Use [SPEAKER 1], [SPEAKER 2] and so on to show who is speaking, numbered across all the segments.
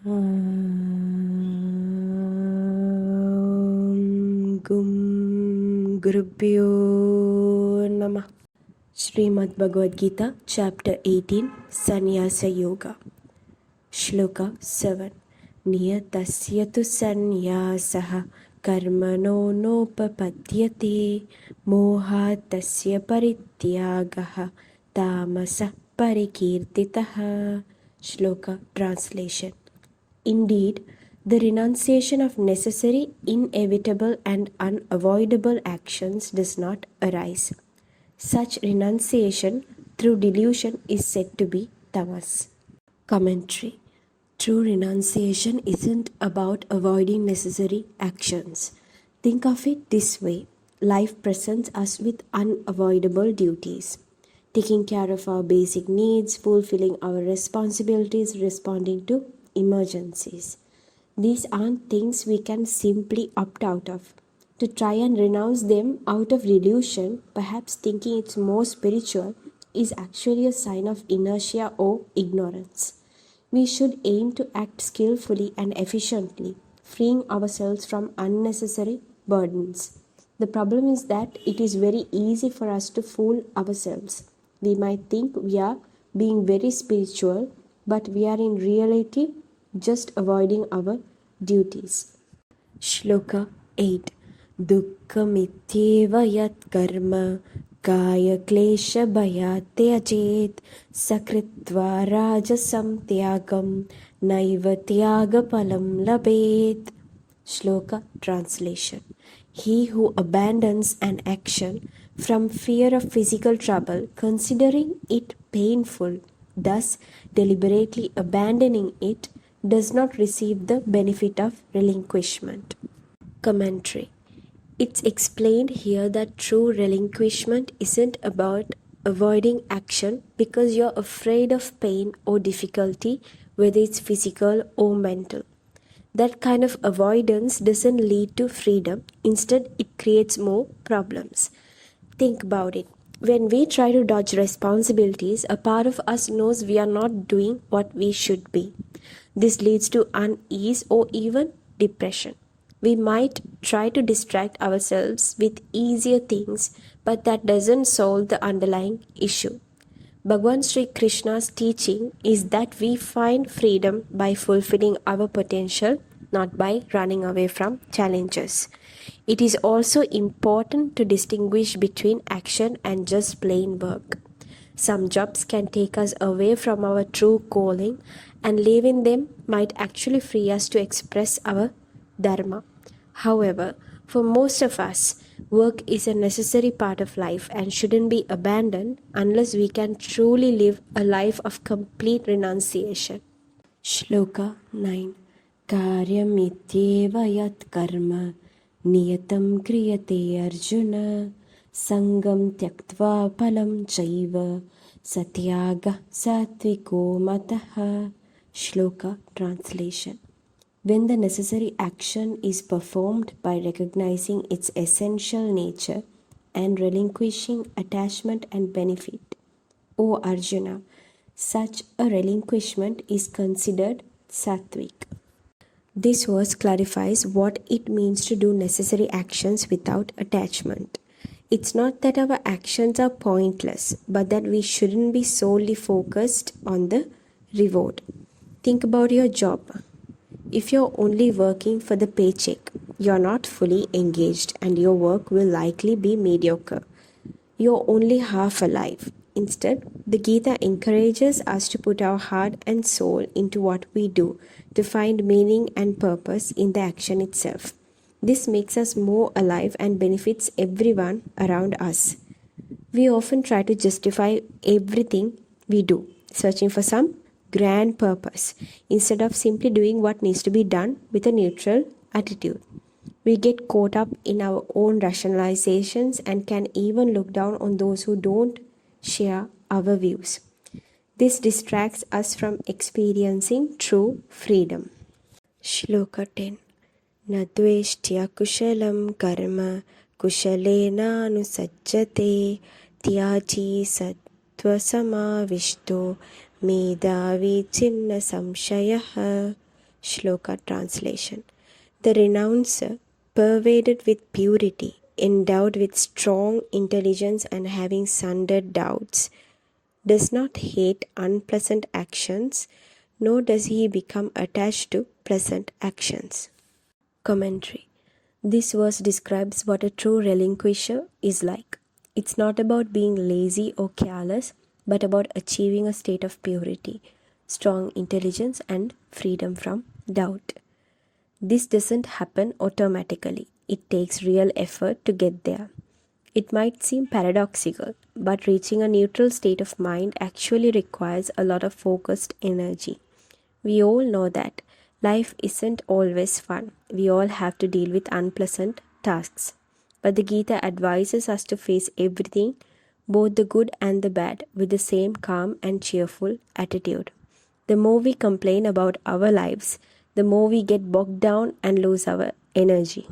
[SPEAKER 1] Gum Gurubhyo Namah. Shrimad Bhagavad Gita, Chapter 18, Sannyasa Yoga. Shloka 7. Niyatasya tu sannyasaha karmano nopapadyate mohatasya parityagaha tamasa parikirtitaha. Shloka translation. Indeed, the renunciation of necessary, inevitable and unavoidable actions does not arise. Such renunciation through delusion is said to be tamas. Commentary. True renunciation isn't about avoiding necessary actions. Think of it this way. Life presents us with unavoidable duties. Taking care of our basic needs, fulfilling our responsibilities, responding to emergencies. These aren't things we can simply opt out of. To try and renounce them out of delusion, perhaps thinking it's more spiritual, is actually a sign of inertia or ignorance. We should aim to act skillfully and efficiently, freeing ourselves from unnecessary burdens. The problem is that it is very easy for us to fool ourselves. We might think we are being very spiritual, but we are in reality just avoiding our duties. Shloka 8. Dukkha-mityeva yat karma kaya klesha bhayat tyajit sakritva rajasam tyagam naiva tyaga palam labet. Shloka translation. He who abandons an action from fear of physical trouble, considering it painful, thus deliberately abandoning it, does not receive the benefit of relinquishment. Commentary. It's explained here that true relinquishment isn't about avoiding action because you're afraid of pain or difficulty, whether it's physical or mental. That kind of avoidance doesn't lead to freedom. Instead, it creates more problems. Think about it. When we try to dodge responsibilities, a part of us knows we are not doing what we should be. This leads to unease or even depression. We might try to distract ourselves with easier things, but that doesn't solve the underlying issue. Bhagavan Shri Krishna's teaching is that we find freedom by fulfilling our potential, not by running away from challenges. It is also important to distinguish between action and just plain work. Some jobs can take us away from our true calling, and leaving them might actually free us to express our dharma. However, for most of us, work is a necessary part of life and shouldn't be abandoned unless we can truly live a life of complete renunciation. Shloka 9. Karyamityeva yat karma niyatam kriyate Arjuna sangam tyaktva palam chaiva satyaga satviko mataha. Shloka translation. When the necessary action is performed by recognizing its essential nature and relinquishing attachment and benefit, O Arjuna, such a relinquishment is considered sattvic. This verse clarifies what it means to do necessary actions without attachment. It's not that our actions are pointless, but that we shouldn't be solely focused on the reward. Think about your job. If you're only working for the paycheck, you're not fully engaged and your work will likely be mediocre. You're only half alive. Instead, the Gita encourages us to put our heart and soul into what we do, to find meaning and purpose in the action itself. This makes us more alive and benefits everyone around us. We often try to justify everything we do, searching for some grand purpose, instead of simply doing what needs to be done with a neutral attitude. We get caught up in our own rationalizations and can even look down on those who don't share our views. This distracts us from experiencing true freedom. Shloka 10. Nadveshtya kushalam karma kushalena anusajjate tyaji sattva samavishto Medavi chinna samshayah. Shloka translation. The renouncer, pervaded with purity, endowed with strong intelligence and having sundered doubts, does not hate unpleasant actions, nor does he become attached to pleasant actions. Commentary. This verse describes what a true relinquisher is like. It's not about being lazy or careless, but about achieving a state of purity, strong intelligence, and freedom from doubt. This doesn't happen automatically. It takes real effort to get there. It might seem paradoxical, but reaching a neutral state of mind actually requires a lot of focused energy. We all know that life isn't always fun. We all have to deal with unpleasant tasks. But the Gita advises us to face everything, both the good and the bad, with the same calm and cheerful attitude. The more we complain about our lives, the more we get bogged down and lose our energy.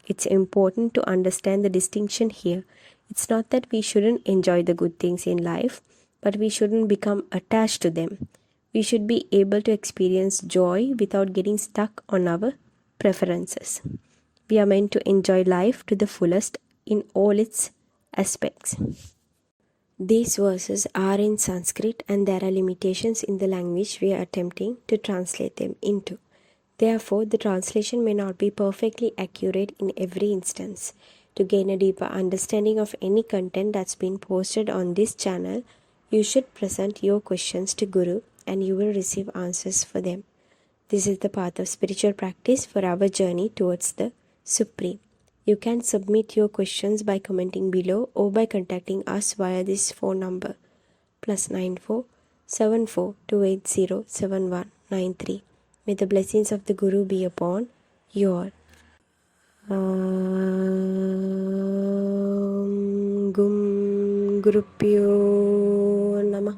[SPEAKER 1] It's important to understand the distinction here. It's not that we shouldn't enjoy the good things in life, but we shouldn't become attached to them. We should be able to experience joy without getting stuck on our preferences. We are meant to enjoy life to the fullest in all its aspects. These verses are in Sanskrit and there are limitations in the language we are attempting to translate them into. Therefore, the translation may not be perfectly accurate in every instance. To gain a deeper understanding of any content that's been posted on this channel, you should present your questions to Guru and you will receive answers for them. This is the path of spiritual practice for our journey towards the Supreme. You can submit your questions by commenting below or by contacting us via this phone number +94 74 280 7193. May the blessings of the Guru be upon you all. Gum Gurupyo Namah.